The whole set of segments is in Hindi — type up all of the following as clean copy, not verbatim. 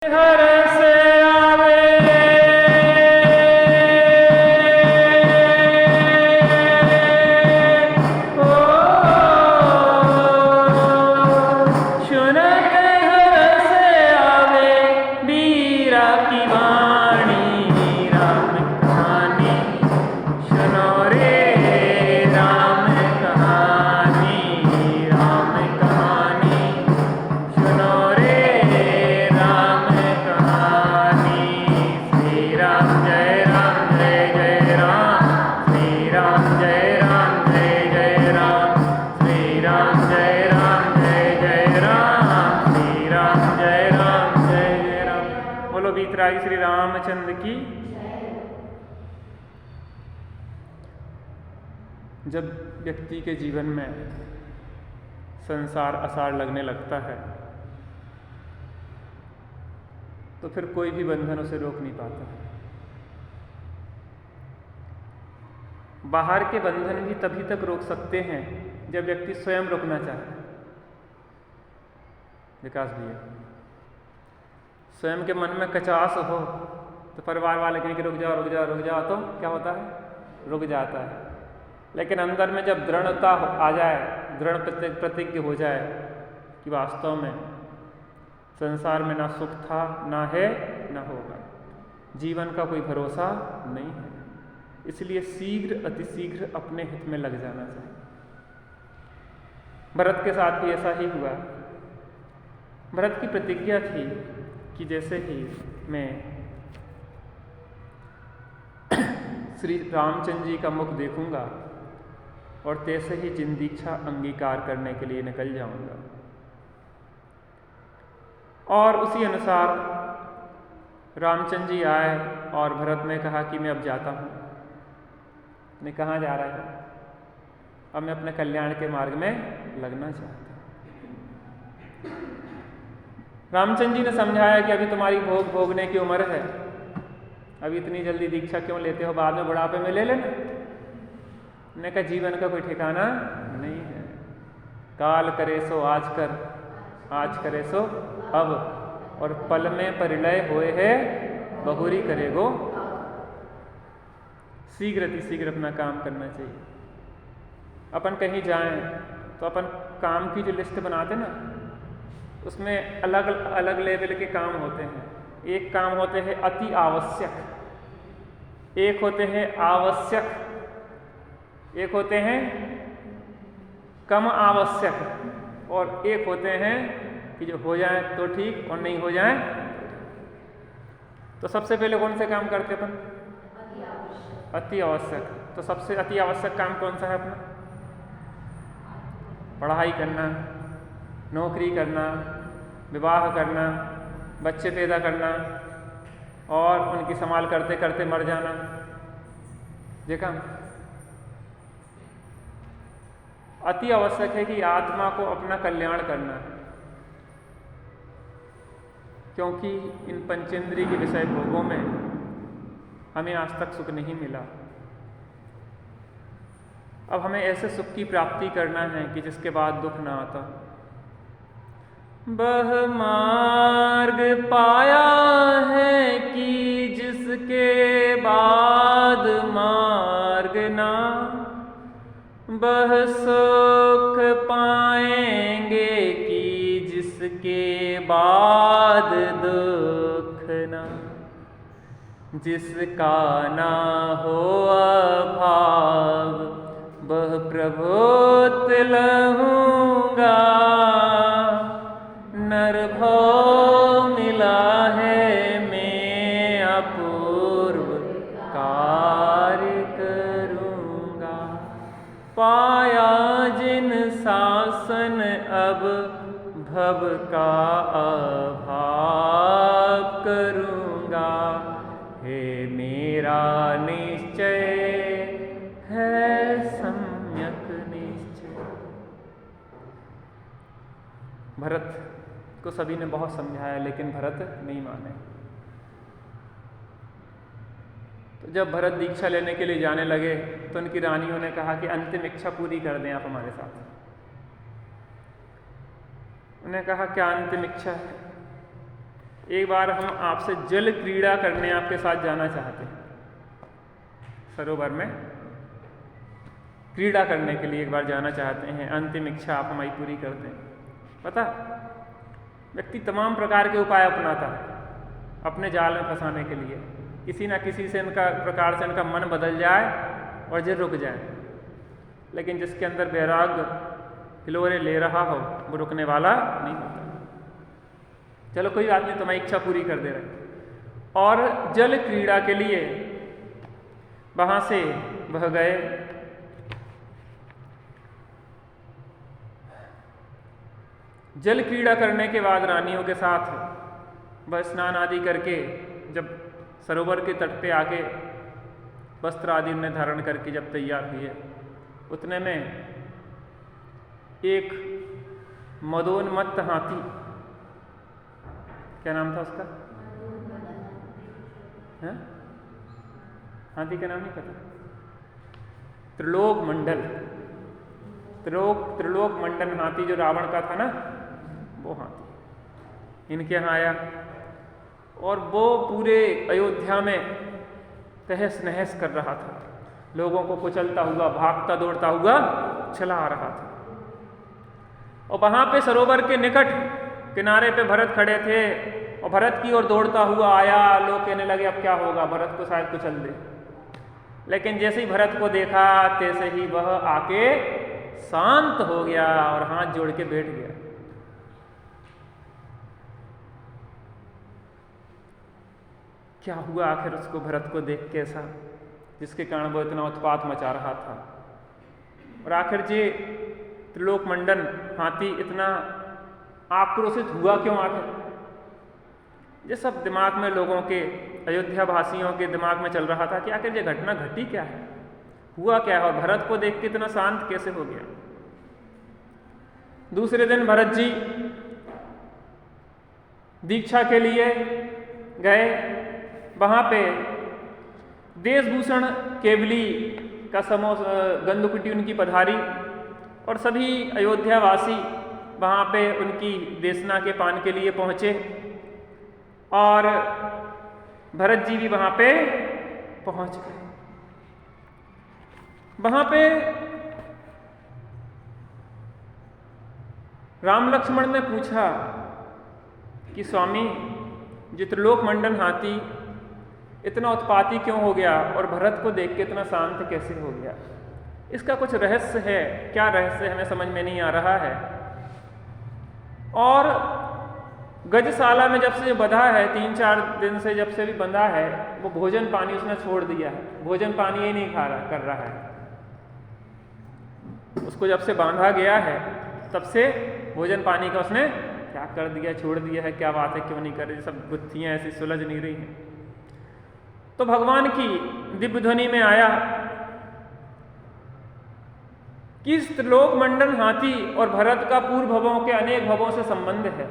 घर से आवे ओ सुनत घर से आवे बीरा की वाणी राम कहानी सुनो रे राम कहानी सुनो रे राम कहानी श्री राम जय राम श्री राम जय राम जय राम श्री राम जय राम जय राम श्री राम जय राम बोलो बीतरागी श्री रामचंद्र की। जब व्यक्ति के जीवन में संसार असार लगने लगता है तो फिर कोई भी बंधन उसे रोक नहीं पाता। बाहर के बंधन भी तभी तक रोक सकते हैं जब व्यक्ति स्वयं रुकना चाहे। विकास भैया, स्वयं के मन में कचास हो तो परिवार वाले कहें कि रुक जाओ तो क्या होता है, रुक जाता है। लेकिन अंदर में जब दृढ़ता आ जाए, दृढ़ प्रतिज्ञ हो जाए कि वास्तव में संसार में ना सुख था, ना है, ना होगा, जीवन का कोई भरोसा नहीं है, इसलिए शीघ्र अतिशीघ्र अपने हित में लग जाना चाहिए। भरत के साथ भी ऐसा ही हुआ। भरत की प्रतिज्ञा थी कि जैसे ही मैं श्री रामचंद्र जी का मुख देखूंगा और तैसे ही जिंदीक्षा अंगीकार करने के लिए निकल जाऊंगा। और उसी अनुसार रामचंद्र जी आए और भरत ने कहा कि मैं अब जाता हूँ। मैं कहाँ जा रहा है? अब मैं अपने कल्याण के मार्ग में लगना चाहता हूँ। रामचंद्र जी ने समझाया कि अभी तुम्हारी भोग भोगने की उम्र है, अभी इतनी जल्दी दीक्षा क्यों लेते हो, बाद में बुढ़ापे में ले लेना। ने कहा जीवन का कोई ठिकाना नहीं है, काल करे सो आज कर, आज करे सो अब, और पल में परिणय होए है बहुरी करेगो। शीघ्र अतिशीघ्र अपना काम करना चाहिए। अपन कहीं जाएं तो अपन काम की जो लिस्ट बनाते ना, उसमें अलग अलग लेवल के काम होते हैं। एक काम होते हैं अति आवश्यक, एक होते हैं आवश्यक, एक होते हैं कम आवश्यक, और एक होते हैं कि जो हो जाए तो ठीक और नहीं हो जाए। तो सबसे पहले कौन से काम करते अपन? अति आवश्यक। तो सबसे अति आवश्यक काम कौन सा है अपना? पढ़ाई करना, नौकरी करना, विवाह करना, बच्चे पैदा करना और उनकी संभाल करते करते मर जाना, ये काम अति आवश्यक है। कि आत्मा को अपना कल्याण करना है, क्योंकि इन पंचेंद्रिय के विषय भोगों में हमें आज तक सुख नहीं मिला। अब हमें ऐसे सुख की प्राप्ति करना है कि जिसके बाद दुख ना आता। बह मार्ग पाया है कि जिसके बाद मार्ग ना, बह सुख पाएंगे कि जिसके बाद दुख ना। जिसका ना हो अभाव वह प्रभुत लहूँगा, नर भव मिला है मैं अपूर्व कार्य करूँगा। पाया जिन शासन अब भव का अभाव करूँगा, हे मेरा निश्चय है सम्यक निश्चय। भरत को सभी ने बहुत समझाया लेकिन भरत नहीं माने। तो जब भरत दीक्षा लेने के लिए जाने लगे तो उनकी रानियों ने कहा कि अंतिम इच्छा पूरी कर दें आप हमारे साथ। उन्हें कहा क्या अंतिम इच्छा है? एक बार हम आपसे जल क्रीड़ा करने आपके साथ जाना चाहते हैं, सरोवर में क्रीड़ा करने के लिए एक बार जाना चाहते हैं, अंतिम इच्छा आप हमारी पूरी कर दें। पता, व्यक्ति तमाम प्रकार के उपाय अपनाता है अपने जाल में फंसाने के लिए, किसी ना किसी से प्रकार से इनका मन बदल जाए और ये रुक जाए, लेकिन जिसके अंदर वैराग्य हिलोरे ले रहा हो वो रुकने वाला नहीं होता। चलो कोई बात नहीं, तुम्हारी इच्छा पूरी कर दे रहे। और जल क्रीड़ा के लिए वहां से वह गए। जल क्रीड़ा करने के बाद रानियों के साथ वह स्नान आदि करके जब सरोवर के तट पे आके वस्त्र आदि ने धारण करके जब तैयार हुए, उतने में एक मदोन्मत्त हाथी, क्या नाम था उसका? है? हाथी का नाम नहीं पता? त्रिलोक मंडल, त्रिलोक मंडल हाथी जो रावण का था ना, वो हाथी इनके यहाँ आया और वो पूरे अयोध्या में तहस नहस कर रहा था, लोगों को कुचलता हुआ, भागता दौड़ता हुआ चला आ रहा था। और वहां पे सरोवर के निकट किनारे पे भरत खड़े थे और भरत की ओर दौड़ता हुआ आया। लोग कहने लगे अब क्या होगा, भरत को शायद कुचल दे। लेकिन जैसे ही भरत को देखा तैसे ही वह आके शांत हो गया और हाथ जोड़ के बैठ गया। क्या हुआ आखिर उसको भरत को देख के ऐसा, जिसके कारण वो इतना उत्पात मचा रहा था। और आखिर जे त्रिलोक मंडन हाथी इतना आक्रोशित हुआ क्यों? आखिर ये सब दिमाग में लोगों के, अयोध्या वासियों के दिमाग में चल रहा था कि आखिर ये घटना घटी क्या है, हुआ क्या है, और भरत को देख के इतना शांत कैसे हो गया। दूसरे दिन भरत जी दीक्षा के लिए गए। वहां पे देशभूषण केवली का समूह गंधकुटी उनकी पधारी और सभी अयोध्यावासी वहां पे उनकी देशना के पान के लिए पहुंचे और भरत जी भी वहां पे पहुंच गए। वहां पे राम लक्ष्मण ने पूछा कि स्वामी, जो त्रिलोक मंडन हाथी इतना उत्पाती क्यों हो गया और भरत को देख के इतना शांत कैसे हो गया? इसका कुछ रहस्य है, क्या रहस्य हमें समझ में नहीं आ रहा है। और गजशाला में जब से बंधा है, 3-4 दिन से जब से भी बंधा है, वो भोजन पानी उसने छोड़ दिया है, भोजन पानी ही नहीं खा रहा कर रहा है। उसको जब से बांधा गया है तब से भोजन पानी का उसने क्या कर दिया, छोड़ दिया है। क्या बात है, क्यों नहीं कर रही? सब गुत्थियां ऐसी सुलझ नहीं रही हैं। तो भगवान की दिव्य ध्वनि में आया कि त्रिलोक मंडन हाथी और भरत का पूर्व भवों के अनेक भवों से संबंध है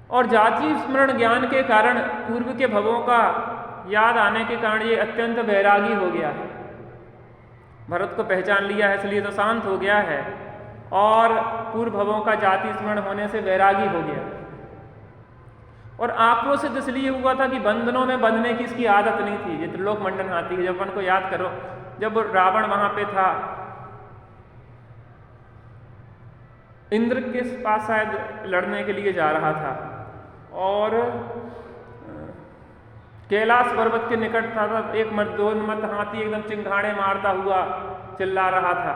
और जाति स्मरण ज्ञान के कारण, पूर्व के भवों का याद आने के कारण ये अत्यंत वैरागी हो गया है। भरत को पहचान लिया है इसलिए तो शांत हो गया है, और पूर्व भवों का जाति स्मरण होने से वैरागी हो गया। और आक्रोशित इसलिए हुआ था कि बंधनों में बंधने की इसकी आदत नहीं थी। ये त्रिलोक मंडन हाथी है। जब अपन को याद करो, जब रावण वहां पे था, इंद्र के पास शायद लड़ने के लिए जा रहा था और कैलाश पर्वत के निकट था, तब एक मदोन्मत्त हाथी एकदम चिंगाड़े मारता हुआ चिल्ला रहा था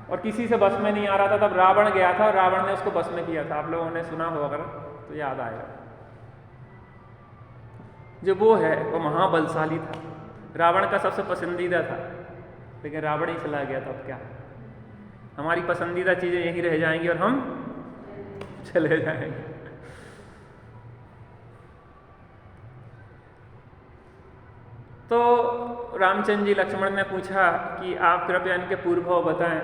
और किसी से बस में नहीं आ रहा था। तब रावण गया था और रावण ने उसको बस में किया था। आप लोगों ने सुना हो अगर तो याद आएगा। जो वो है वो महाबलशाली था, रावण का सबसे पसंदीदा था, लेकिन रावण ही चला गया। तब क्या, हमारी पसंदीदा चीजें यहीं रह जाएंगी और हम चले जाएंगे। तो रामचंद्र जी लक्ष्मण ने पूछा कि आप कृपया इनके पूर्व भाव बताएं,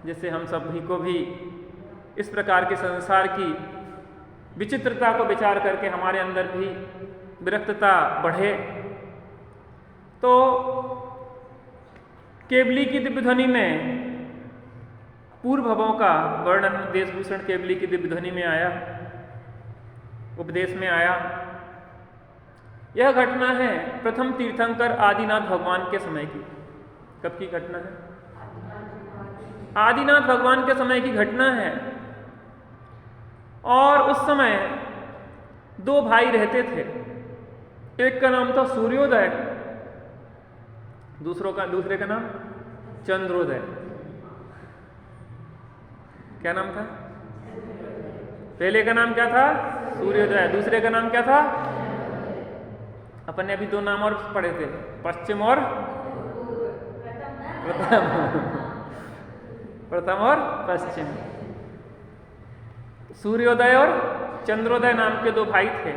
जिससे हम सभी को भी इस प्रकार के संसार की विचित्रता को विचार करके हमारे अंदर भी विरक्तता बढ़े। तो केवली की दिव्य ध्वनि में पूर्व भवों का वर्णन देशभूषण केवली की दिव्य ध्वनि में आया। उपदेश में आया। यह घटना है प्रथम तीर्थंकर आदिनाथ भगवान के समय की। कब की घटना है? आदिनाथ भगवान के समय की घटना है। और उस समय दो भाई रहते थे। एक का नाम था सूर्योदय, दूसरे का नाम चंद्रोदय। क्या नाम था? पहले का नाम क्या था? सूर्योदय। दूसरे का नाम क्या था? अपन ने अभी दो नाम और पढ़े थे, पश्चिम और प्रथम और पश्चिम। सूर्योदय और चंद्रोदय नाम के दो भाई थे।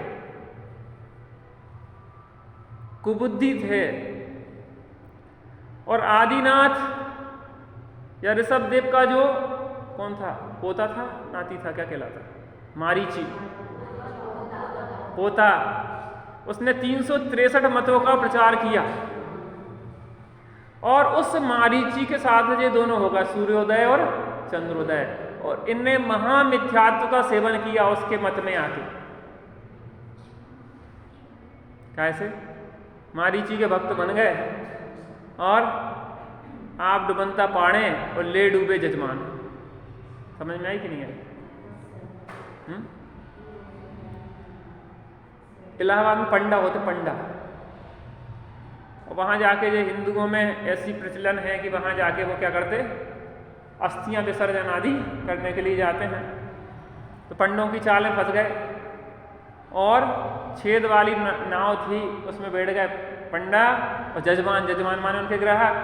कुबुद्धि थे। और आदिनाथ या ऋषभदेव का जो कौन था? पोता था, नाती था, क्या कहलाता? मारीची, पोता। उसने 363 मतों का प्रचार किया। और उस मारीची के साथ ये दोनों होगा, सूर्योदय और चंद्रोदय। और इनने महामिथ्यात्व का सेवन किया उसके मत में आके। कैसे? मारीची के भक्त बन गए और आप डुबंता पाड़े और ले डूबे जजमान। समझ में आई कि नहीं आई? इलाहाबाद में पंडा होते, पंडा। और वहां जाके जो हिंदुओं में ऐसी प्रचलन है कि वहां जाके वो क्या करते, अस्थियां विसर्जन आदि करने के लिए जाते हैं। तो पंडों की चाल में फंस गए और छेद वाली नाव थी, उसमें बैठ गए पंडा और जजमान। जजमान माने उनके ग्राहक।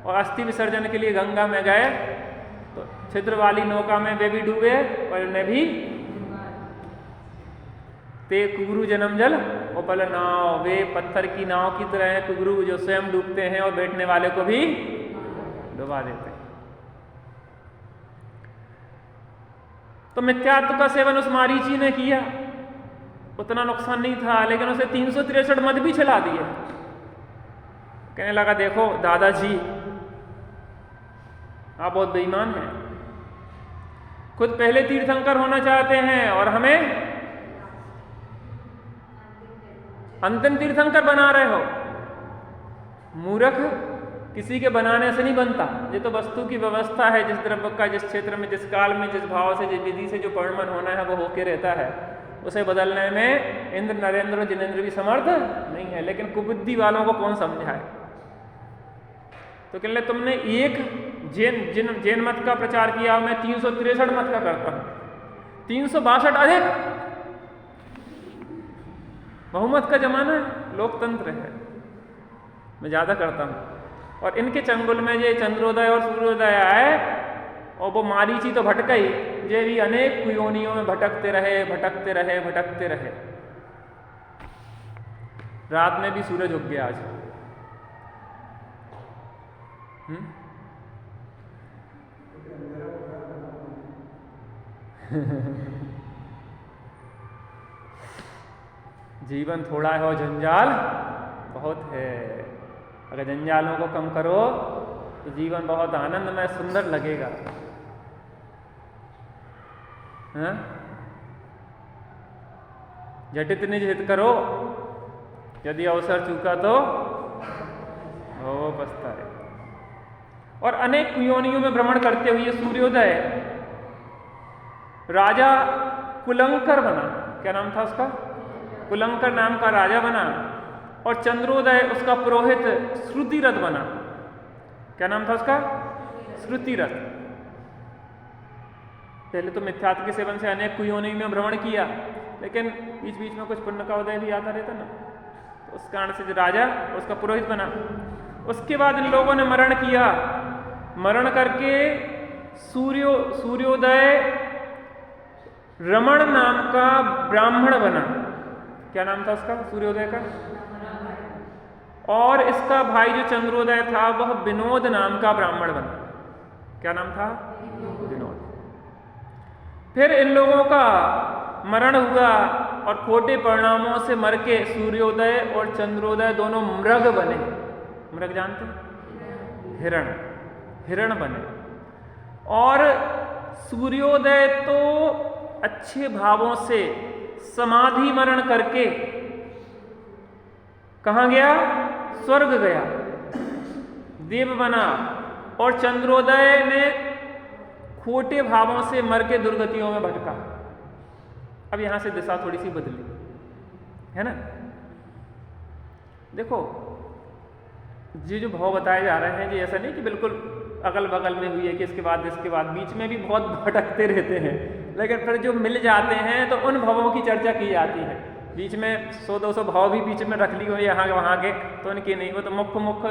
और अस्थि विसर्जन के लिए गंगा में गए तो छिद्र वाली नौका में वे भी डूबे और उन्हें भी ते कुगरू जन्म जल उपल नाव। वे पत्थर की नाव की तरह है कुगरू, जो स्वयं डूबते हैं और बैठने वाले को भी डुबा देते हैं। तो मिथ्यात्व का सेवन उस मारीची ने किया। उतना नुकसान नहीं था, लेकिन उसे 363 मत भी चला दिए। कहने लगा, देखो दादाजी, आप बहुत बेईमान हैं। खुद पहले तीर्थंकर होना चाहते हैं और हमें अंतिम तीर्थंकर बना रहे हो। मूर्ख किसी के बनाने से नहीं बनता। ये तो वस्तु की व्यवस्था है। जिस द्रव्य का जिस क्षेत्र में, जिस काल में, जिस भाव से, जिस विधि से जो परिणमन होना है वो होके रहता है। उसे बदलने में इंद्र, नरेंद्र और जिनेंद्र भी समर्थ नहीं है। लेकिन कुबुद्धि वालों को कौन समझाए? तो कहने तुमने एक जैन मत का प्रचार किया, मैं 363 मत का करता हूं। 362 अधिक। बहुमत का जमाना है, लोकतंत्र है, मैं ज्यादा करता हूं। और इनके चंगुल में ये चंद्रोदय और सूर्योदय आए और वो मारीची तो भटक गई, ये भी अनेक कुयोनियों में भटकते रहे, भटकते रहे, भटकते रहे। रात में भी सूरज उग गया आज। जीवन थोड़ा है और जंजाल बहुत है। अगर जंजालों को कम करो तो जीवन बहुत आनंदमय, सुंदर लगेगा। झटित निज हित करो, यदि अवसर चूका तो हो पछताए। और अनेक कुयोनियों में भ्रमण करते हुए सूर्योदय राजा कुलंकर बना। क्या नाम था उसका? कुलंकर नाम का राजा बना। और चंद्रोदय उसका पुरोहित श्रुतिरथ बना। क्या नाम था उसका? श्रुतिरथ। पहले तो मिथ्यात्व के सेवन से अनेक कुयोनि में भ्रमण किया, लेकिन बीच बीच में कुछ पुण्य का उदय भी आता रहता ना, तो उस कारण से जो राजा उसका पुरोहित बना। उसके बाद इन लोगों ने मरण किया। मरण करके सूर्योदय रमण नाम का ब्राह्मण बना। क्या नाम था उसका? सूर्योदय का। और इसका भाई जो चंद्रोदय था वह विनोद नाम का ब्राह्मण बना। क्या नाम था? विनोद। फिर इन लोगों का मरण हुआ और खोटे परिणामों से मर के सूर्योदय और चंद्रोदय दोनों मृग बने। मृग जानते? हिरण बने। और सूर्योदय तो अच्छे भावों से समाधि मरण करके कहाँ गया? स्वर्ग गया, देव बना। और चंद्रोदय ने खोटे भावों से मर के दुर्गतियों में भटका। अब यहां से दिशा थोड़ी सी बदली, है ना। देखो, ये जो भाव बताए जा रहे हैं, ये ऐसा नहीं कि बिल्कुल अगल बगल में हुई है कि इसके बाद बीच में भी बहुत भटकते रहते हैं, लेकिन फिर जो मिल जाते हैं तो उन भावों की चर्चा की जाती है। बीच में 100-200 भाव भी बीच में रख ली हो यहाँ वहाँ के, तो उनकी नहीं, वो तो मुख्य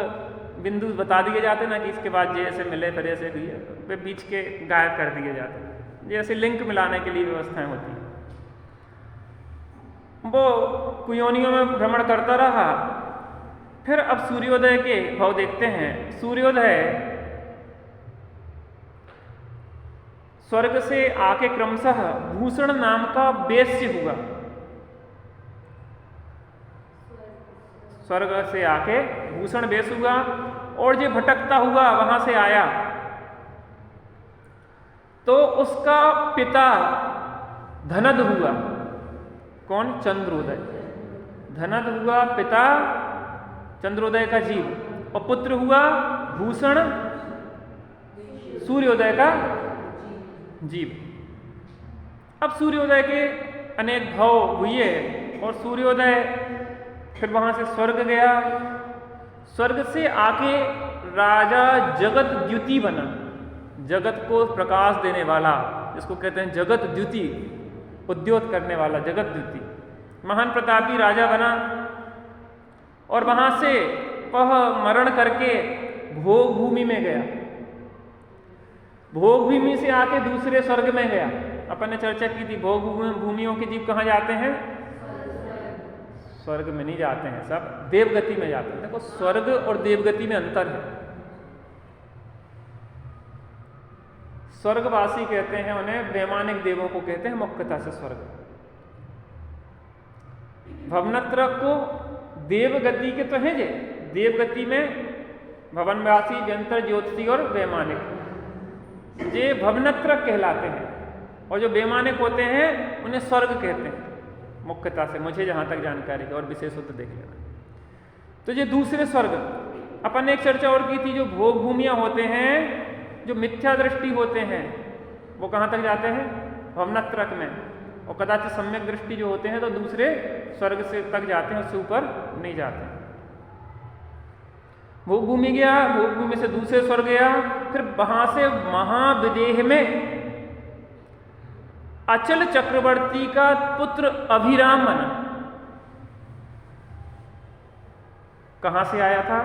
बिंदु बता दिए जाते ना कि इसके बाद ये ऐसे मिले फिर ऐसे हुई, वे बीच के गायब कर दिए जाते। जैसे लिंक मिलाने के लिए व्यवस्थाएं होती हैं। वो कुयोनियों में भ्रमण करता रहा। फिर अब सूर्योदय के भाव देखते हैं। सूर्योदय स्वर्ग से आके क्रमशः भूषण नाम का वेश्य हुआ। स्वर्ग से आके भूषण वेश्य हुआ और जो भटकता हुआ वहां से आया, तो उसका पिता धनद हुआ। कौन? चंद्रोदय। धनद हुआ पिता चंद्रोदय का जीव, और पुत्र हुआ भूषण सूर्योदय का जीव। अब सूर्योदय के अनेक भाव हुए और सूर्योदय फिर वहां से स्वर्ग गया। स्वर्ग से आके राजा जगत द्युति बना। जगत को प्रकाश देने वाला, जिसको कहते हैं जगत द्युति, उद्योत करने वाला जगत द्युति, महान प्रतापी राजा बना। और वहां से वह मरण करके भोग भूमि में गया। भोग भूमि से आके दूसरे स्वर्ग में गया। अपन ने चर्चा की थी, भोग भूमियों के जीव कहाँ जाते हैं? स्वर्ग में नहीं जाते हैं, सब देवगति में जाते हैं। देखो, स्वर्ग और देवगति में अंतर है। स्वर्गवासी कहते हैं उन्हें, वैमानिक देवों को कहते हैं मुख्यतः से स्वर्ग। भवनत्र को देवगति के तो हैं जे, देवगति में भवनवासी, व्यंतर, ज्योतिषी और वैमानिक, ये भवनत्र कहलाते हैं। और जो वैमानिक होते हैं उन्हें स्वर्ग कहते हैं मुख्यतः से, मुझे जहां तक जानकारी है, और विशेष तो देख लेना। तो ये दूसरे स्वर्ग, अपन ने एक चर्चा और की थी, जो भोग भूमियां होते हैं, जो मिथ्या दृष्टि होते हैं, वो कहाँ तक जाते हैं? भवनत्रक में। और कदाचित सम्यक दृष्टि जो होते हैं तो दूसरे स्वर्ग से तक जाते हैं, उससे ऊपर नहीं जाते। भोग भूमि गया, भोग भूमि से दूसरे स्वर्ग गया, फिर वहां से महाविदेह में अचल चक्रवर्ती का पुत्र अभिराम बना। कहां से आया था?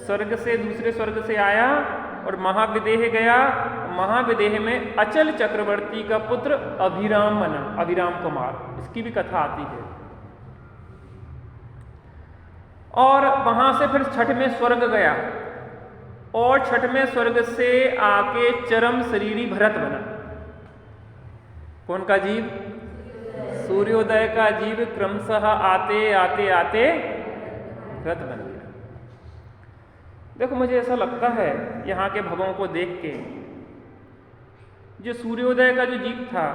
स्वर्ग से, दूसरे स्वर्ग से आया और महाविदेह गया। महाविदेह में अचल चक्रवर्ती का पुत्र अभिराम बना, अभिराम कुमार। इसकी भी कथा आती है। और वहां से फिर छठवें स्वर्ग गया, और छठवें स्वर्ग से आके चरम शरीरी भरत बना। कौन का जीव? सूर्योदय का जीव क्रमशः आते आते आते भरत बन गया। देखो, मुझे ऐसा लगता है यहाँ के भवों को देख के, जो सूर्योदय का जो जीव था,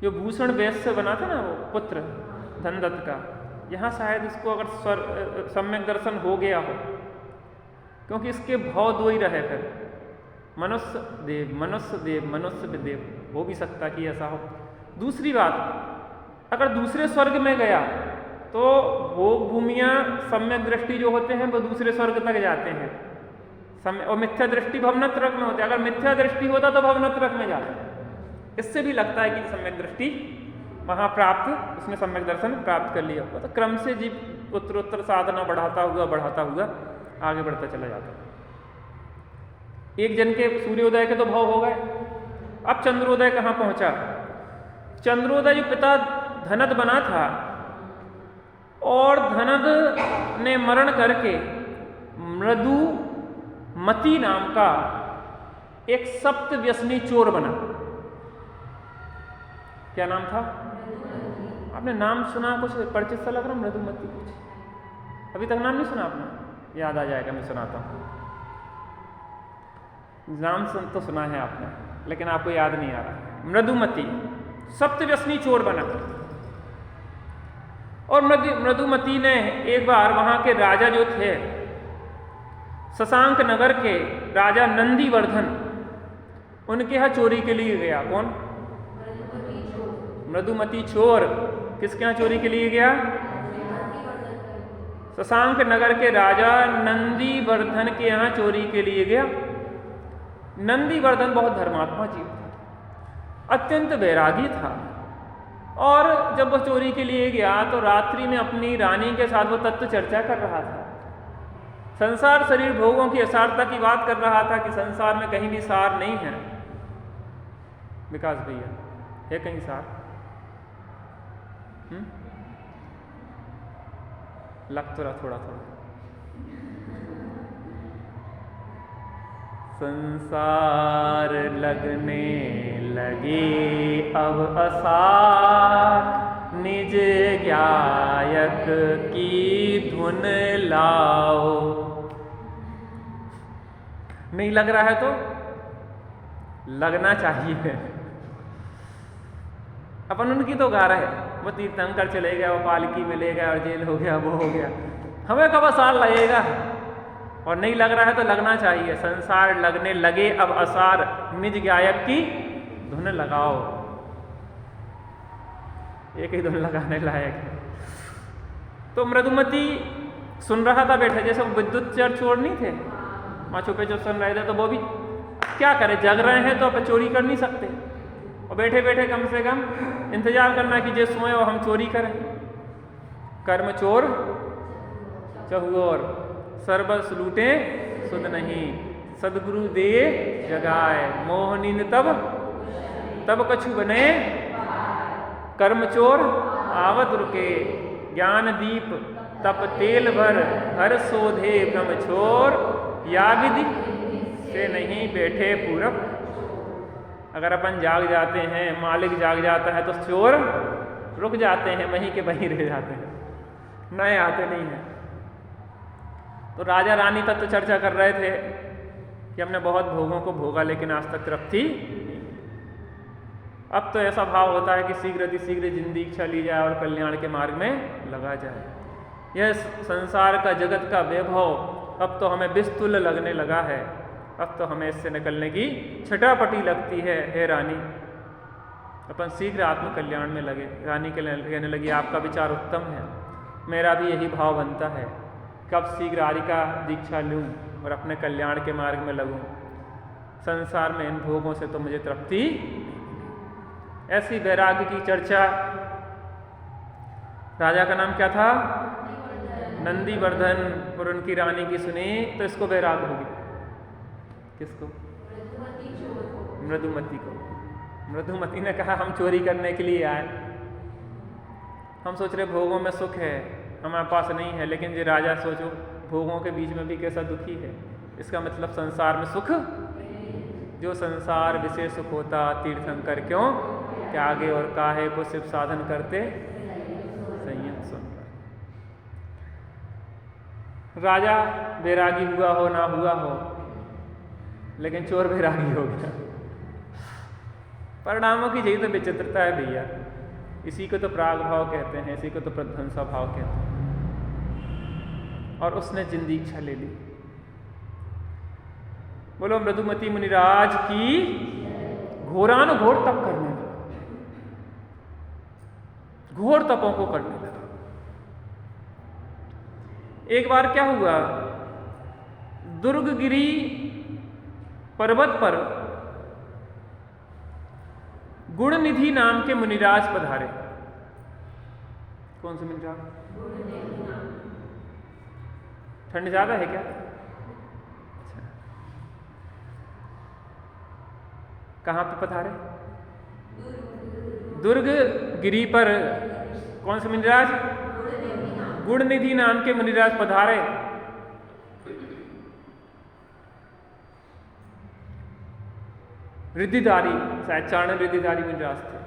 जो भूषण वैश्य बना था ना, वो पुत्र धनदत्त का, यहाँ शायद इसको अगर सम्यक दर्शन हो गया हो, क्योंकि इसके भाव दो ही रहे। फिर मनुष्य देव, मनुष्य देव, मनुष्य देव, हो भी सकता कि ऐसा हो। दूसरी बात, अगर दूसरे स्वर्ग में गया तो भोग भूमियां सम्यक दृष्टि जो होते हैं वो दूसरे स्वर्ग तक जाते हैं, और मिथ्या दृष्टि भवनत्रक में होते हैं। अगर मिथ्या दृष्टि होता तो भवनत्रक में जाते। इससे भी लगता है कि सम्यक दृष्टि वहां प्राप्त, उसने सम्यक दर्शन प्राप्त कर लिया होगा। तो क्रम से जीव उत्तरोत्तर साधना बढ़ाता हुआ आगे बढ़ता चला जाता है। एक जन के सूर्योदय के तो भाव हो गए। अब चंद्रोदय कहाँ पहुंचा? चंद्रोदय जो पिता धनद बना था, और धनद ने मरण करके मृदुमती नाम का एक सप्त व्यसनी चोर बना। क्या नाम था? आपने नाम सुना? कुछ परिचित सा लग रहा, मृदुमती कुछ अभी तक नाम नहीं सुना आपने? याद आ जाएगा, मैं सुनाता हूँ। नाम तो सुना है आपने, लेकिन आपको याद नहीं आ रहा। मृदुमती सप्तव्यसनी चोर बना। और मृदुमती ने एक बार वहां के राजा जो थे शशांक नगर के राजा नंदीवर्धन, उनके यहाँ चोरी के लिए गया। कौन? मृदुमती चोर किसके यहाँ चोरी के लिए गया? शशांक नगर के राजा नंदीवर्धन के यहाँ चोरी के लिए गया। नंदीवर्धन बहुत धर्मात्मा जीव था, अत्यंत वैरागी था, और जब वह चोरी के लिए गया तो रात्रि में अपनी रानी के साथ वो तत्व चर्चा कर रहा था। संसार शरीर भोगों की असारता की बात कर रहा था कि संसार में कहीं भी सार नहीं है। विकास भैया, है कहीं सार? लग तो रहा थोड़ा थोड़ा। संसार लगने लगे अब असार, निज गायक की धुन लाओ। नहीं लग रहा है तो लगना चाहिए। अपन उनकी तो गा रहे हैं, वो तीर्थंकर चले गया, वो पालकी में ले गया और जेल हो गया, वो हो गया। हमें कब असार लगेगा? और नहीं लग रहा है तो लगना चाहिए। संसार लगने लगे अब असार, निज गायक की धुन लगाओ। एक ही धुन लगाने लायक है। तो मृदुमती सुन रहा था बैठे, जैसे विद्युत चोर नहीं थे वहाँ छुपे जो सुन रहे थे, तो वो भी क्या करे, जग रहे हैं तो अपन चोरी कर नहीं सकते, और बैठे बैठे कम से कम इंतजार करना कि जे सोए और हम चोरी करें। कर्म चोर चहुओर, सर्वस लूटे सुध नहीं, सदगुरु दे जगाए, मोह नींद तब कछु बने, कर्म चोर आवत रुके, ज्ञान दीप तप तेल भर, हर शोधे भ्रम छोर, या विधि से नहीं बैठे पूरब। अगर अपन जाग जाते हैं, मालिक जाग जाता है, तो चोर रुक जाते हैं, वहीं के वहीं रह जाते हैं, नए आते नहीं हैं। तो राजा रानी तक तो चर्चा कर रहे थे कि हमने बहुत भोगों को भोगा लेकिन आज तक तृप्ति नहीं। अब तो ऐसा भाव होता है कि शीघ्र अतिशीघ्र जिंदगी इच्छा ली जाए और कल्याण के मार्ग में लगा जाए। यह संसार का जगत का वैभव अब तो हमें बिस्तुल लगने लगा है। अब तो हमें इससे निकलने की छटापटी लगती है। हे रानी, अपन शीघ्र आत्म कल्याण में लगे। रानी कहने लगी, आपका विचार उत्तम है, मेरा भी यही भाव बनता है, कब शीघ्र आर्य का दीक्षा लूँ और अपने कल्याण के मार्ग में लगूँ। संसार में इन भोगों से तो मुझे तृप्ति। ऐसी वैराग्य की चर्चा, राजा का नाम क्या था? नंदीवर्धन, और उनकी रानी की सुनी तो इसको वैराग्य होगी। किसको? मृदुमती को। मृदुमती ने कहा, हम चोरी करने के लिए आए, हम सोच रहे भोगों में सुख है, हमारे पास नहीं है। लेकिन ये राजा सोचो, भोगों के बीच में भी कैसा दुखी है। इसका मतलब संसार में सुख, जो संसार विशेष सुख होता, तीर्थंकर क्यों त्यागे और काहे को सिर्फ साधन करते संयम सुन। राजा वैरागी हुआ हो ना हुआ हो, लेकिन चोर वैरागी हो गया। परिणामों की यही तो विचित्रता है भैया। इसी को तो प्राग भाव कहते हैं, इसी को तो प्रध्वंसा भाव कहते हैं। और उसने जिंदगी इच्छा ले ली। बोलो मृदुमती मुनिराज की घोरानुघोर तप करने लगा, घोर तपों को करने लगा। एक बार क्या हुआ, दुर्गगिरी पर्वत पर गुणनिधि नाम के मुनिराज पधारे। कौन से मुनिराज? ठंड ज्यादा है क्या? अच्छा, कहाँ पे पधारे? दुर्ग गिरी पर। कौन से मुनिराज? गुणनिधि नाम के मुनिराज पधारे। रिद्धिधारी, शायद चारण रिद्धिधारी मुनिराज थे,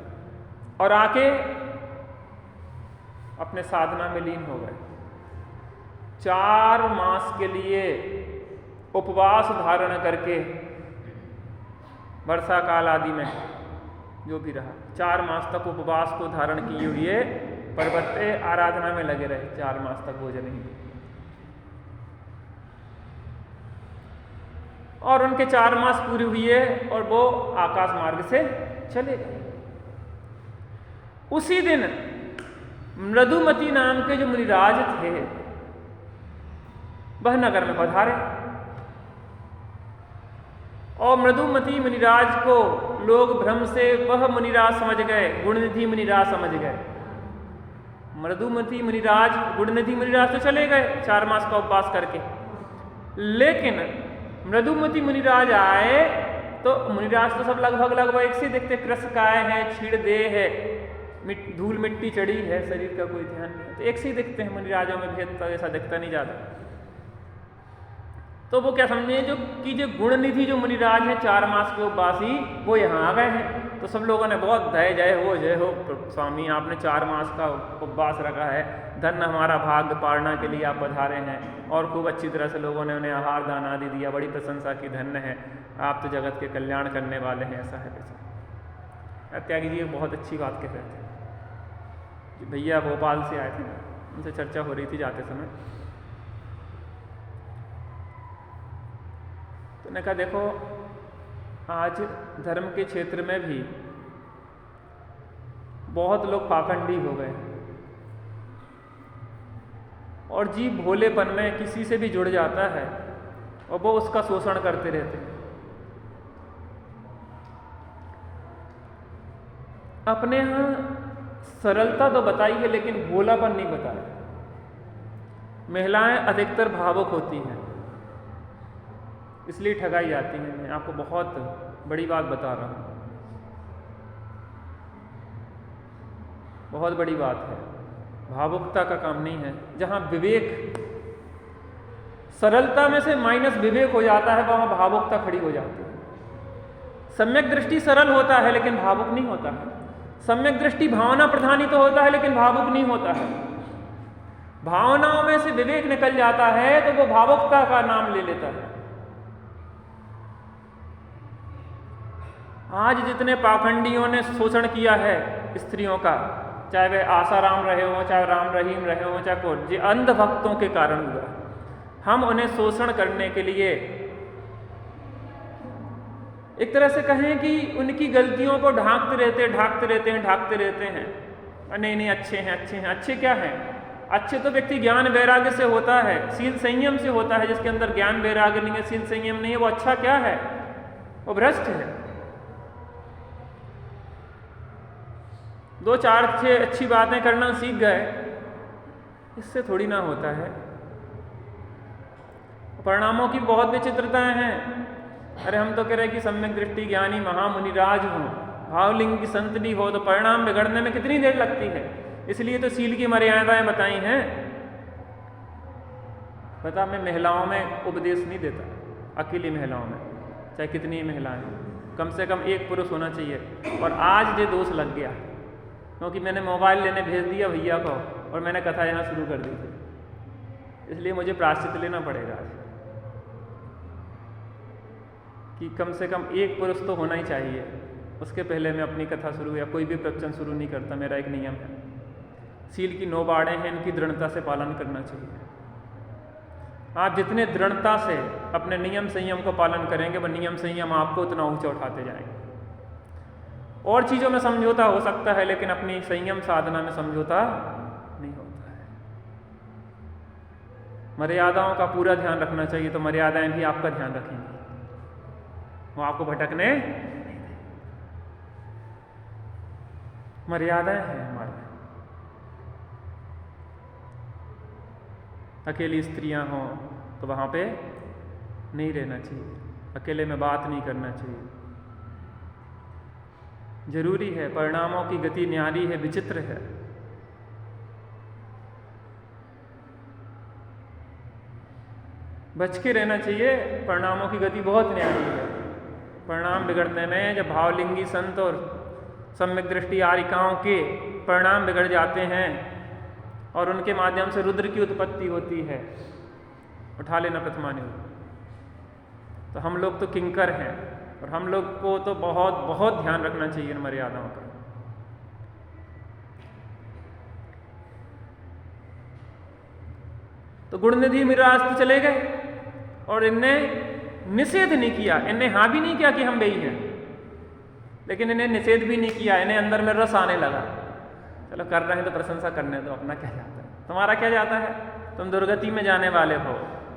और आके अपने साधना में लीन हो गए। 4 मास के लिए उपवास धारण करके वर्षा काल आदि में जो भी रहा, 4 मास तक उपवास को धारण किए हुए पर्वत पे आराधना में लगे रहे, 4 मास तक भोजन ही। और उनके 4 मास पूरे हुए और वो आकाश मार्ग से चले गए। उसी दिन मृदुमती नाम के जो मुनिराज थे वह नगर में पधारे, और मृदुमती मुनिराज को लोग भ्रम से वह मुनिराज समझ गए, गुणनिधि मुनिराज समझ गए। मृदुमती मुनिराज, गुणनिधि मुनिराज तो चले गए 4 मास का उपवास करके, लेकिन मृदुमती मुनिराज आए तो मुनिराज तो सब लगभग एक से दिखते, कृशकाय है, क्षीणदेह है, धूल मिट्टी चढ़ी है, शरीर का कोई ध्यान नहीं, तो एक से ही दिखते हैं, मुनिराजों में भेद तो ऐसा दिखता नहीं ज़्यादा। तो वो क्या समझे जो गुणनिधि जो मुनिराज है 4 मास के उपवासी, वो यहाँ आ गए हैं। तो सब लोगों ने बहुत जय हो स्वामी, आपने 4 मास का उपवास रखा है, धन्य हमारा भाग्य, पालना के लिए आप पधारे हैं। और खूब अच्छी तरह से लोगों ने उन्हें आहार दान आदि दिया, बड़ी प्रशंसा की, धन्य है आप तो जगत के कल्याण करने वाले हैं, ऐसा है वैसा। त्यागी जी बहुत अच्छी बात कह रहे थे, भैया भोपाल से आए थे, उनसे चर्चा हो रही थी जाते समय। तो ने कहा देखो आज धर्म के क्षेत्र में भी बहुत लोग पाखंडी हो गए, और जीव भोलेपन में किसी से भी जुड़ जाता है और वो उसका शोषण करते रहते हैं। अपने यहाँ सरलता तो बताई है लेकिन भोलापन नहीं बताया। महिलाएं अधिकतर भावुक होती हैं, इसलिए ठगाई जाती हैं। मैं आपको बहुत बड़ी बात बता रहा हूँ, बहुत बड़ी बात है, भावुकता का काम नहीं है। जहाँ विवेक, सरलता में से माइनस विवेक हो जाता है, वहाँ भावुकता खड़ी हो जाती है। सम्यक दृष्टि सरल होता है लेकिन भावुक नहीं होता है। सम्यक दृष्टि भावना प्रधानी तो होता है लेकिन भावुक नहीं होता है। भावनाओं में से विवेक निकल जाता है तो वो भावुकता का नाम ले लेता है। आज जितने पाखंडियों ने शोषण किया है स्त्रियों का, चाहे वे आसाराम रहे हो, चाहे राम रहीम रहे हो, चाहे कौन, ये अंध भक्तों के कारण हुआ। हम उन्हें शोषण करने के लिए एक तरह से कहें कि उनकी गलतियों को ढांकते रहते हैं। नहीं अच्छे हैं। अच्छे क्या हैं? अच्छे तो व्यक्ति ज्ञान वैराग्य से होता है, शील संयम से होता है। जिसके अंदर ज्ञान वैराग्य नहीं है, शील संयम नहीं है, वो अच्छा क्या है? वो भ्रष्ट है। 2-4 अच्छी बातें करना सीख गए, इससे थोड़ी ना होता है। परिणामों की बहुत विचित्रताएं हैं। अरे हम तो कह रहे हैं कि सम्यक दृष्टि ज्ञानी महामुनिराज हो, भावलिंग की संत भी हो, तो परिणाम बिगड़ने में कितनी देर लगती है। इसलिए तो शील की मर्यादाएं बताई हैं। पता, मैं महिलाओं में उपदेश नहीं देता, अकेली महिलाओं में, चाहे कितनी महिलाएं, कम से कम एक पुरुष होना चाहिए। और आज ये दोष लग गया क्योंकि मैंने मोबाइल लेने भेज दिया भैया को और मैंने कथा यहाँ शुरू कर दी थी, इसलिए मुझे प्रायश्चित लेना पड़ेगा आज कि कम से कम एक पुरुष तो होना ही चाहिए। उसके पहले मैं अपनी कथा शुरू या कोई भी प्रवचन शुरू नहीं करता। मेरा एक नियम है, शील की 9 बाड़े हैं, इनकी दृढ़ता से पालन करना चाहिए। आप जितने दृढ़ता से अपने नियम संयम को पालन करेंगे, वह नियम संयम आपको उतना ऊंचा उठाते जाएंगे। और चीज़ों में समझौता हो सकता है लेकिन अपनी संयम साधना में समझौता नहीं होता है। मर्यादाओं का पूरा ध्यान रखना चाहिए, तो मर्यादाएं भी आपका ध्यान रखेंगी, वो आपको भटकने नहीं देंगे। मर्यादाएं हैं हमारे। अकेली स्त्रियां हों तो वहाँ पे नहीं रहना चाहिए, अकेले में बात नहीं करना चाहिए। जरूरी है, परिणामों की गति न्यारी है, विचित्र है। बच के रहना चाहिए, परिणामों की गति बहुत न्यारी है। परिणाम बिगड़ने में जब भावलिंगी संत और सम्यक दृष्टि आरिकाओं के परिणाम बिगड़ जाते हैं और उनके माध्यम से रुद्र की उत्पत्ति होती है, उठा लेना प्रथमान्यु। तो हम लोग तो किंकर हैं, और हम लोग को तो बहुत बहुत ध्यान रखना चाहिए इन मर्यादाओं का। तो गुणनिधि मिराज तो चले गए और इनने निषेध नहीं किया, इनने हाँ भी नहीं किया कि हम बेई हैं, लेकिन इन्हें निषेध भी नहीं किया। इन्हें अंदर में रस आने लगा, चलो कर रहे हैं तो प्रशंसा करने दो, अपना क्या जाता है, तुम्हारा क्या जाता है, तुम दुर्गति में जाने वाले हो,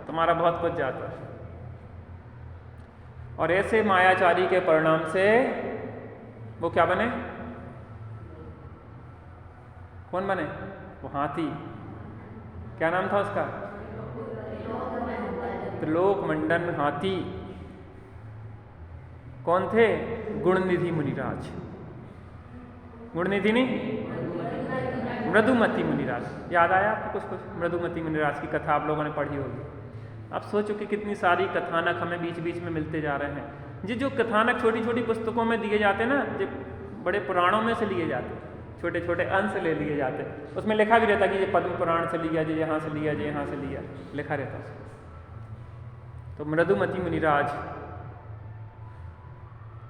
तुम्हारा बहुत कुछ जाता है। और ऐसे मायाचारी के परिणाम से वो क्या बने, कौन बने, वो हाथी, क्या नाम था उसका, त्रिलोक मंडन हाथी। कौन थे, गुणनिधि मुनिराज, गुणनिधि नहीं, मृदुमती मुनिराज। याद आया आपको कुछ कुछ, मृदुमती मुनिराज की कथा आप लोगों ने पढ़ी होगी। आप सोचो कि कितनी सारी कथानक हमें बीच बीच में मिलते जा रहे हैं। जो कथानक छोटी छोटी पुस्तकों में दिए जाते ना, जो बड़े पुराणों में से लिए जाते, छोटे छोटे अंश ले लिए जाते, उसमें लिखा भी रहता कि ये पद्म पुराण से लिया, जो यहाँ से लिया, जो यहाँ से लिया, लिखा रहता उसमें। तो मृदुमती मुनिराज,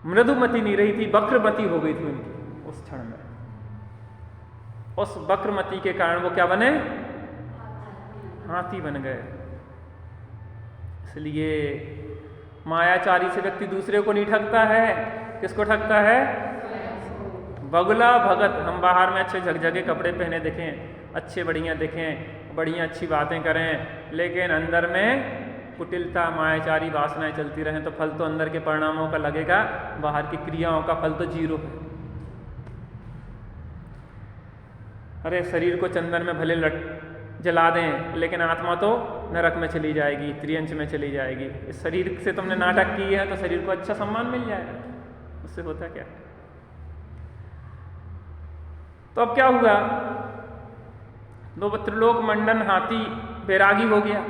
मृदुमती नहीं रही थी, वक्रमती हो गई थी उनकी उस क्षण में। उस वक्रमती के कारण वो क्या बने, हाथी बन गए। इसलिए मायाचारी से व्यक्ति दूसरे को नहीं ठगता है, किसको ठगता है, बगुला भगत। हम बाहर में अच्छे झकझके कपड़े पहने दिखें, अच्छे बढ़िया दिखें, बढ़िया अच्छी बातें करें, लेकिन अंदर में कुटिलता मायाचारी वासनाएं चलती रहें, तो फल तो अंदर के परिणामों का लगेगा, बाहर की क्रियाओं का फल तो जीरो है। अरे शरीर को चंदन में भले जला दें, लेकिन आत्मा तो नरक में चली जाएगी, त्रियंच में चली जाएगी। इस शरीर से तुमने नाटक की है तो शरीर को अच्छा सम्मान मिल जाएगा, उससे होता क्या। तो अब क्या हुआ, त्रिलोक मंडन हाथी बैरागी हो गया,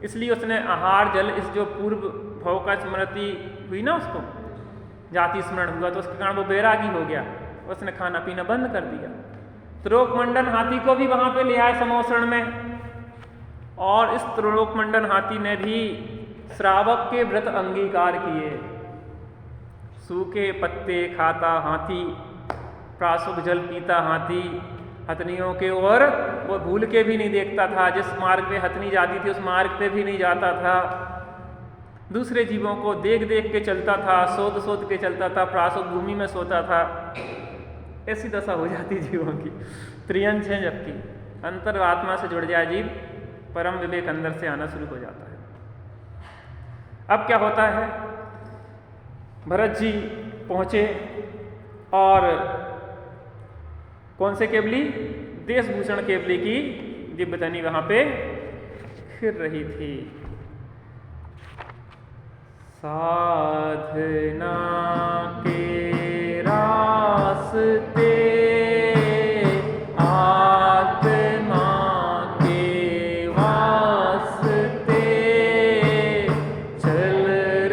इसलिए उसने आहार जल, इस जो पूर्व भव का स्मृति हुई ना, उसको जाति स्मरण हुआ, तो उसके कारण वो बैरागी हो गया, उसने खाना पीना बंद कर दिया। त्रिलोक मंडन हाथी को भी वहां पे ले आए समोषण में, और इस त्रिलोक मंडन हाथी ने भी श्रावक के व्रत अंगीकार किए। सूखे पत्ते खाता हाथी, प्रासुक जल पीता हाथी, हथनियों के ओर वो भूल के भी नहीं देखता था, जिस मार्ग पे हथनी जाती थी उस मार्ग पे भी नहीं जाता था, दूसरे जीवों को देख देख के चलता था, सोध सोध के चलता था, प्रासुक भूमि में सोता था। ऐसी दशा हो जाती जीवों की, त्रियंश है, जबकि अंतरात्मा से जुड़ जाए जीव, परम विवेक अंदर से आना शुरू हो जाता है। अब क्या होता है, भरत जी पहुंचे और कौन से केवली, देशभूषण केवली की दिव्यतनी वहां पे फिर रही थी। साधना के रास्ते आत्मा के वास्ते चल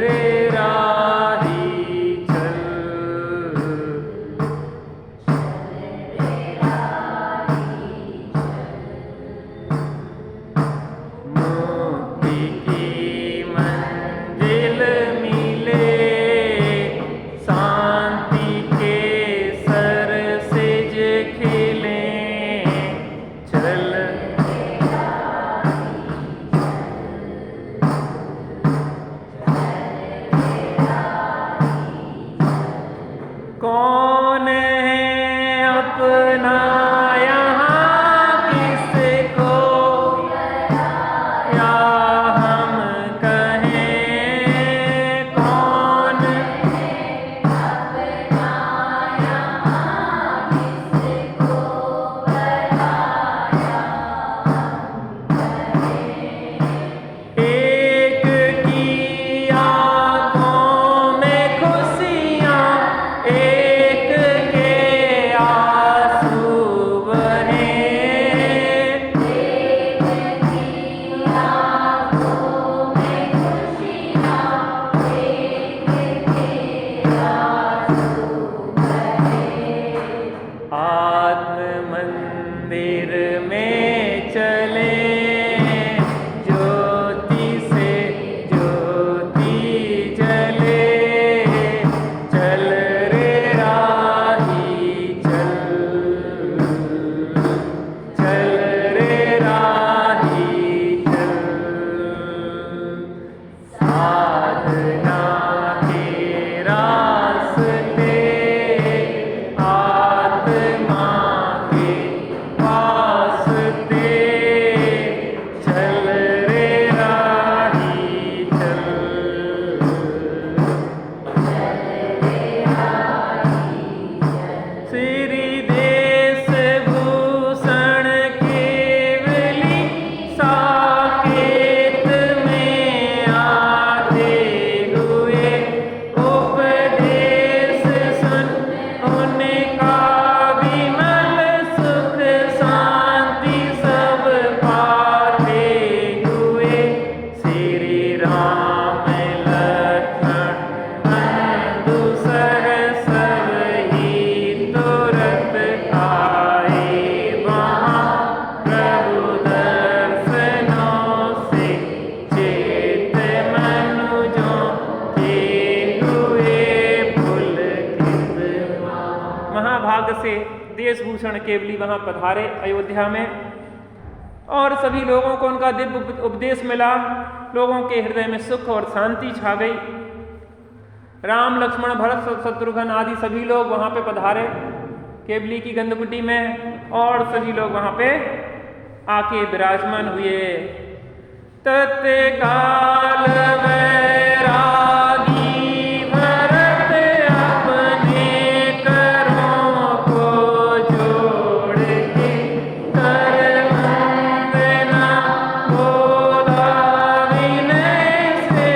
रे राही चल, मुक्ति की मंजिल मिले, शांति के सर सेज खिले, चल कौन है अपना यहाँ किसको, या हम कहें कौन, एक की आँखों में खुशियाँ, एक के आंसू बहे, आत्म मंदिर में चले, ज्योति से ज्योति जले, केशभूषण केवली वहाँ पधारे अयोध्या में, और सभी लोगों को उनका दिव्य उपदेश मिला। लोगों के हृदय में सुख और शांति छा गई। राम लक्ष्मण भरत शत्रुघ्न आदि सभी लोग वहाँ पे पधारे केवली की गंधकुटी में, और सभी लोग वहाँ पे आके विराजमान हुए। तत्काल वैरागी भरत अपने करों को जोड़ के कर वंदना बोला विनय से,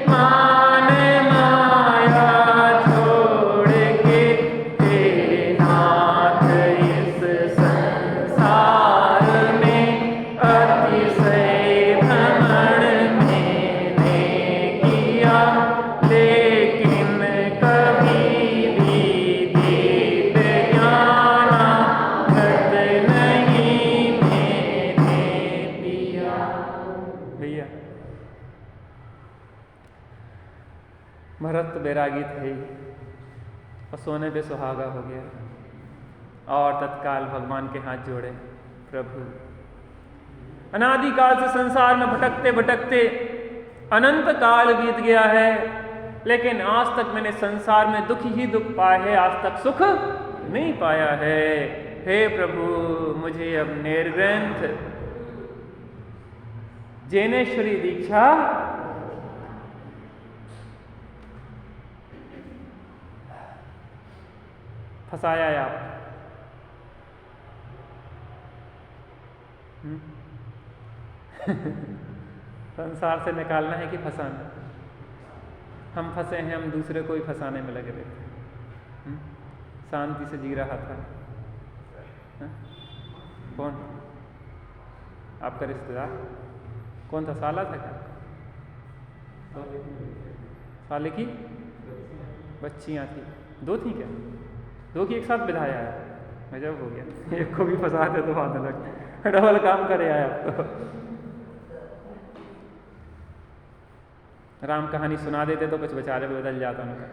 मान माया छोड़ के हे नाथ इस संसार में अतिशय भरत बैरागी थे और सोने पे सुहागा हो गया, और तत्काल भगवान के हाथ जोड़े, प्रभु अनादिकाल से संसार में भटकते भटकते अनंत काल बीत गया है, लेकिन आज तक मैंने संसार में दुख ही दुख पाए है, आज तक सुख नहीं पाया है। हे प्रभु मुझे अब निर्ग्रंथ जैनेश्वरी दीक्षा फंसाया है आप। संसार से निकालना है कि फंसाना? हम फंसे हैं, हम दूसरे को ही फंसाने में लगे रहते। शांति से जी रहा था। कौन? आपका रिश्तेदार? कौन था? साला था क्या? तो साले की बच्चियां थी, दो थी क्या? दो की एक साथ बिठाया है, गजब हो गया। एक को भी फंसाते तो बात अलग, डबल काम करे आए आप तो। राम कहानी सुना देते तो कुछ बेचारे पे बदल जाता उनका।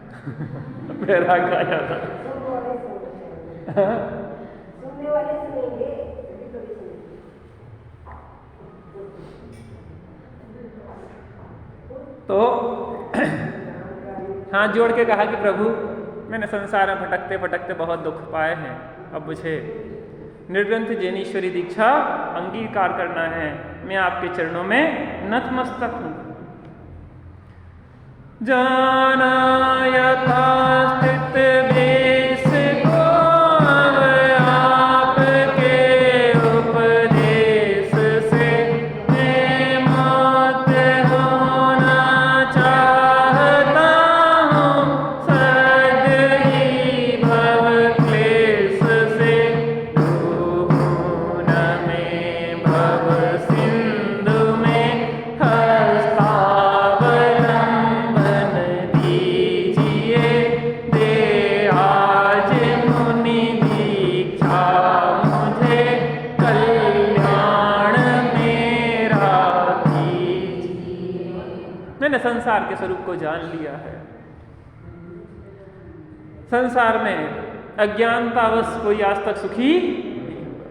पैरा खा जाता। तो हाथ जोड़ के कहा कि प्रभु मैंने संसार में भटकते भटकते बहुत दुख पाए हैं, अब मुझे निर्ग्रंथ जैनेश्वरी दीक्षा अंगीकार करना है। मैं आपके चरणों में नतमस्तक हूँ। जाना यथास्थित वेश को आपके उपदेश से, मैं मत होना चाहता हूँ सजही भव क्लेश से, डूबूं न मैं भव सिंधु में मैंने संसार के स्वरूप को जान लिया है। संसार में अज्ञानतावश कोई आज तक सुखी नहीं हुआ।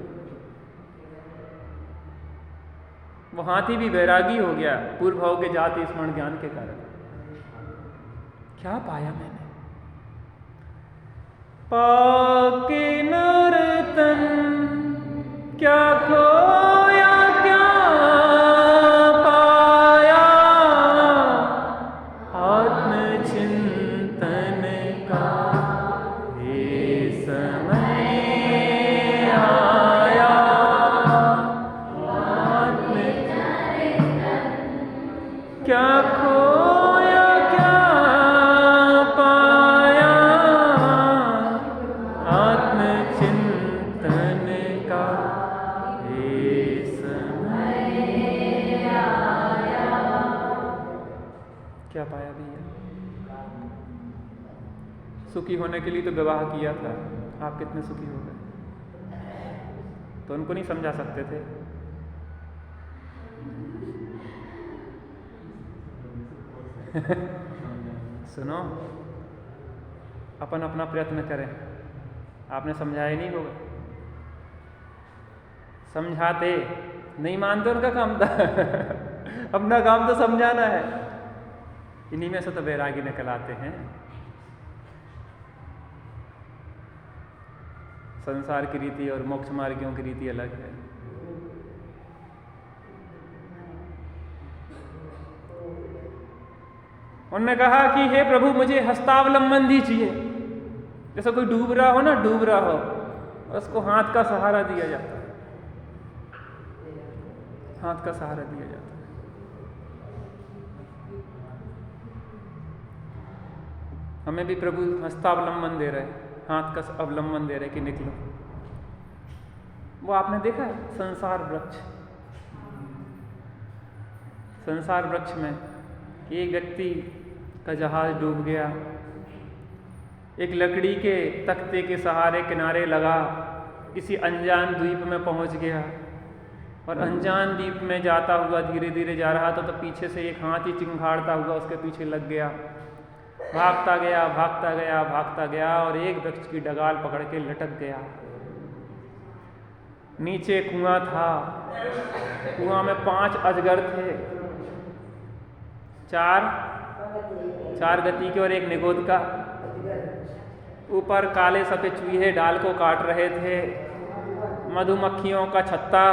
वो हाथी भी वैरागी हो गया पूर्व भाव के जाति स्मरण ज्ञान के कारण। क्या पाया मैंने? पाके नर्तन क्या खोया, क्या पाया, आत्मचिंतन का ये समय आया। आत्मचिंतन क्या खोया, क्या पाया, आत्मचिंतन का ये समय आया। क्या पाया भैया? सुखी होने के लिए तो विवाह किया था, आप कितने सुखी हो गए? तो उनको नहीं समझा सकते थे? सुनो, अपन अपना प्रयत्न करें। आपने समझाया नहीं होगा, समझाते, नहीं मानते, उनका काम था अपना काम तो समझाना है। इन्हीं में से तो वैरागी निकल आते हैं। संसार की रीति और मोक्ष मार्गियों की रीति अलग है। उन्होंने कहा कि हे प्रभु, मुझे हस्तावलंबन दीजिए। जैसे कोई डूब रहा हो ना, डूब रहा हो, उसको हाथ का सहारा दिया जाता है, हाथ का सहारा दिया जाता है। हमें भी प्रभु हस्तावलंबन दे रहे हैं, हाथ का अवलंबन दे रहे कि निकलो। वो आपने देखा है संसार वृक्ष, संसार वृक्ष में एक व्यक्ति का जहाज डूब गया, एक लकड़ी के तख्ते के सहारे किनारे लगा, किसी अनजान द्वीप में पहुंच गया, और अनजान द्वीप में जाता हुआ धीरे धीरे जा रहा था, तो पीछे से एक हाथी चिंघाड़ता हुआ उसके पीछे लग गया। भागता गया, भागता गया, भागता गया, और एक वृक्ष की डगाल पकड़ के लटक गया। नीचे कुआं था, कुआं में 5 अजगर थे, 4 गति के और 1 निगोद का। ऊपर काले सफेद चूहे डाल को काट रहे थे, मधुमक्खियों का छत्ता,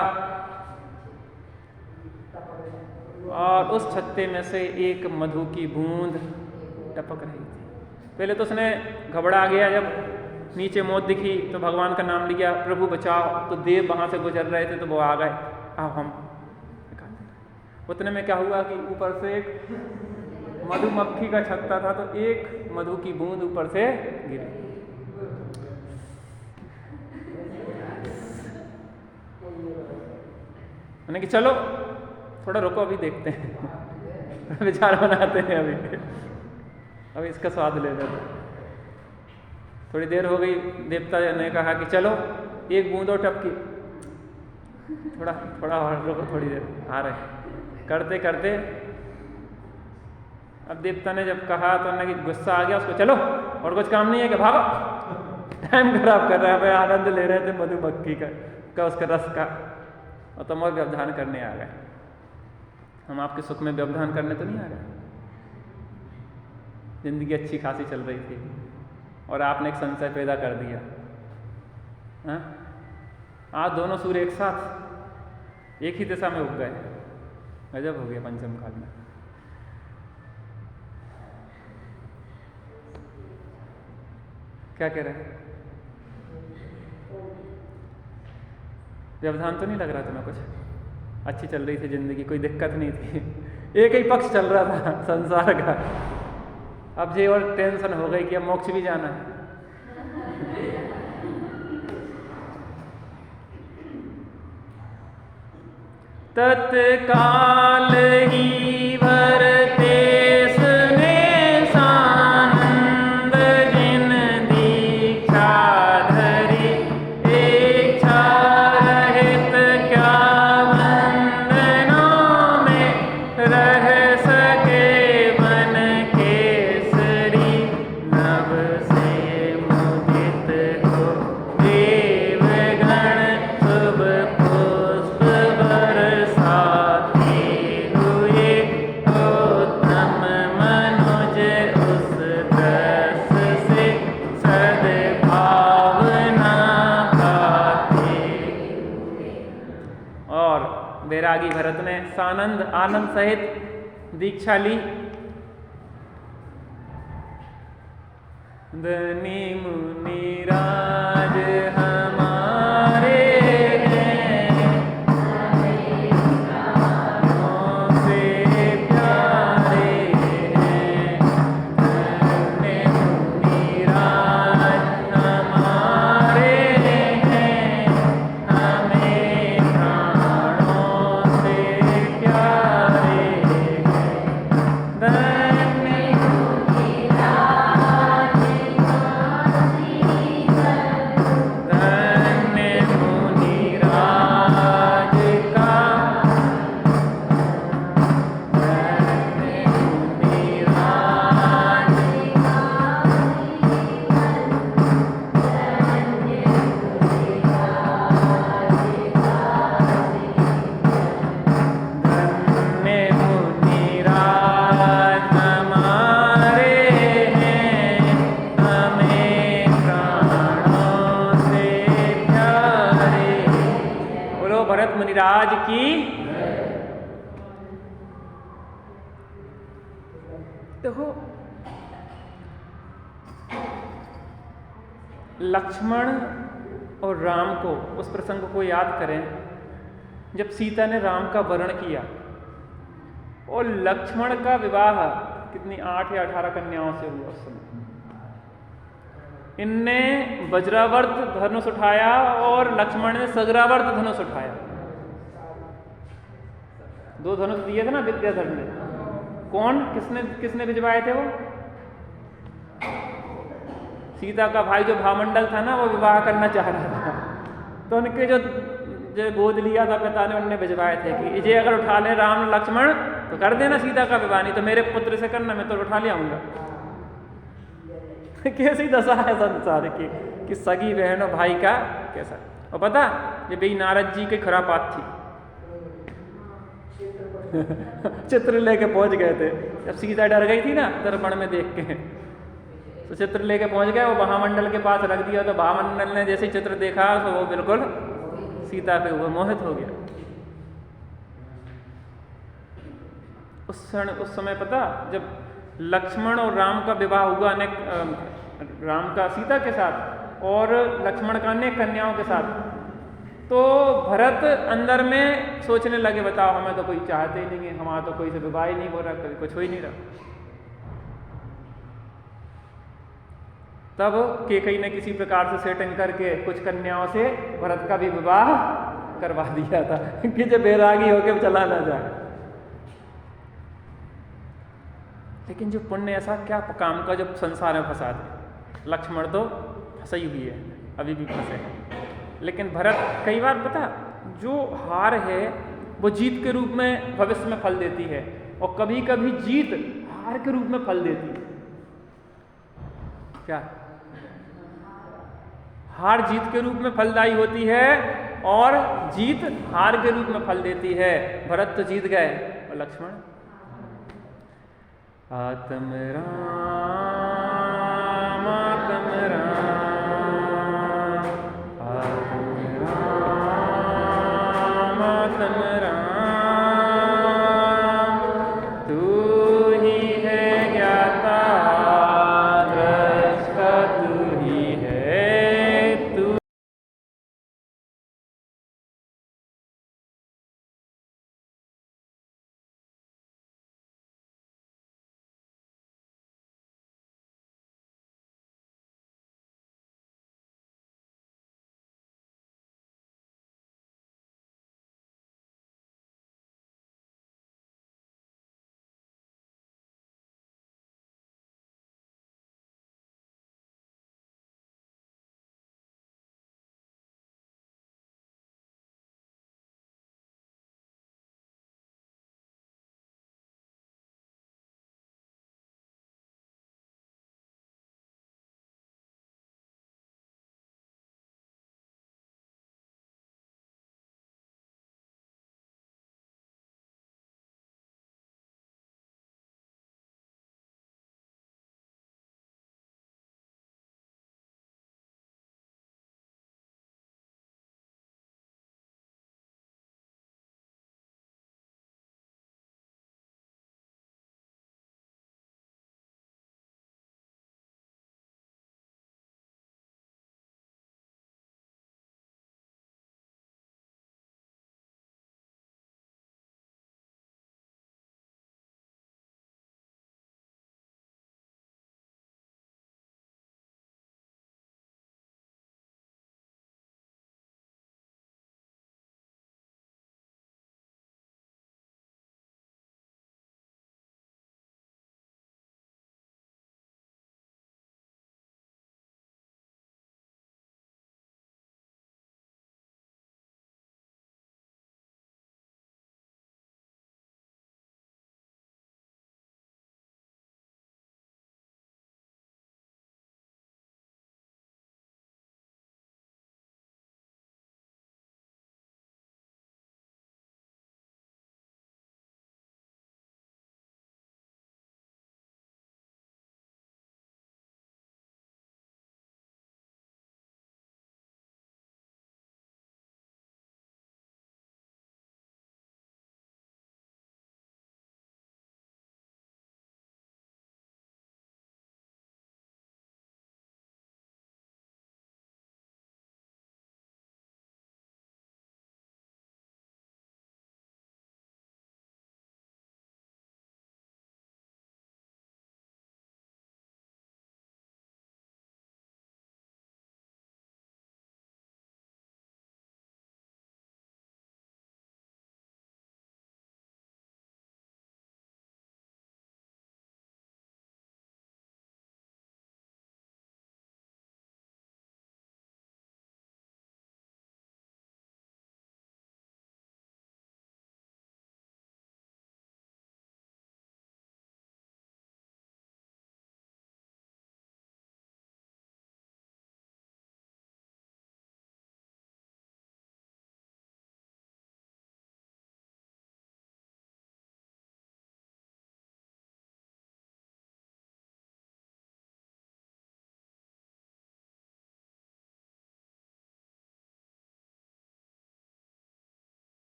और उस छत्ते में से एक मधु की बूंद टपक रही थी। पहले तो उसने घबरा गया, जब नीचे मौत दिखी तो भगवान का नाम लिया, प्रभु बचाओ। तो देव वहां से गुजर रहे थे, तो वो आ गए, अब हम। उतने में क्या हुआ कि ऊपर से एक मधुमक्खी का छत्ता था, तो एक मधु की बूंद ऊपर से गिरी। मैंने कि चलो थोड़ा रुको, अभी देखते हैं विचार बनाते हैं, अभी इसका स्वाद ले लेते। थोड़ी देर हो गई, देवता ने कहा कि चलो एक बूंद और टपकी, थोड़ा और रुको, थोड़ी देर आ रहे। करते करते अब देवता ने जब कहा तो उन्होंने गुस्सा आ गया उसको, चलो और कुछ काम नहीं है कि भागो, टाइम खराब कर रहा है। भाई आनंद ले रहे थे मधुमक्खी का उसका रस का, और तुम और व्यवधान करने आ गए। हम आपके सुख में व्यवधान करने तो नहीं आ गए। जिंदगी अच्छी खासी चल रही थी और आपने एक संशय पैदा कर दिया। आज दोनों सूर्य एक साथ एक ही दिशा में उग गए, गजब हो गया पंचम काल में। क्या कह रहे हैं? व्यवधान तो नहीं लग रहा तुम्हें? कुछ अच्छी चल रही थी जिंदगी, कोई दिक्कत नहीं थी, एक ही पक्ष चल रहा था संसार का। अब ये और टेंशन हो गई कि अब मोक्ष भी जाना है। तत्काल ही भरते वैरागी भरत ने सानंद आनंद सहित दीक्षा ली। धनी मुनि राज हमारे बोलो भरत मुनिराज की। देखो लक्ष्मण और राम को, उस प्रसंग को याद करें जब सीता ने राम का वरण किया और लक्ष्मण का विवाह कितनी 8 या 18 कन्याओं से हुआ उस समय। इनने वज्रावर्त धनुष उठाया और लक्ष्मण ने सग्रावर्त धनुष उठाया। 2 धनुष दिए थे ना विद्याधर ने। कौन किसने भिजवाए थे वो? सीता का भाई जो भामंडल था ना, वो विवाह करना चाह रहा था, तो उनके जो गोद लिया था पिता ने, उनने भिजवाए थे कि ये अगर उठा ले राम लक्ष्मण तो कर देना सीता का विवाह, नहीं तो मेरे पुत्र से करना, मैं तो उठा ले आऊंगा। कैसी दशा है संसार की कि सगी बहन और भाई का कैसा। और पता ये भाई नारद जी की खुरापात थी। चित्र लेके पहुंच गए थे जब सीता डर गई थी ना दर्पण में देख के, तो चित्र लेके पहुंच गए, वो महामंडल के पास रख दिया। तो महामंडल ने जैसे चित्र देखा तो वो बिल्कुल सीता पे वो मोहित हो गया। उस समय पता जब लक्ष्मण और राम का विवाह हुआ, अनेक राम का सीता के साथ और लक्ष्मण का अनेक कन्याओं के साथ, तो भरत अंदर में सोचने लगे बताओ हमें तो कोई चाहते ही नहीं है, हमारा तो कोई से विवाह ही नहीं हो रहा, कभी कुछ हो ही नहीं रहा। तब केकई ने किसी प्रकार से सेटिंग करके कुछ कन्याओं से भरत का भी विवाह करवा दिया था कि जब बैरागी होकर चला ना जाए। लेकिन जो पुण्य ऐसा क्या काम का जो संसार में फंसा दे। लक्ष्मण तो फंसा ही हुई है, अभी भी फंसे हैं, लेकिन भरत कई बार पता जो हार है वो जीत के रूप में भविष्य में फल देती है, और कभी कभी जीत हार के रूप में फल देती है। क्या हार जीत के रूप में फलदायी होती है और जीत हार के रूप में फल देती है। भरत तो जीत गए और लक्ष्मण आत्म राम आत्म राम आत्म राम आत्म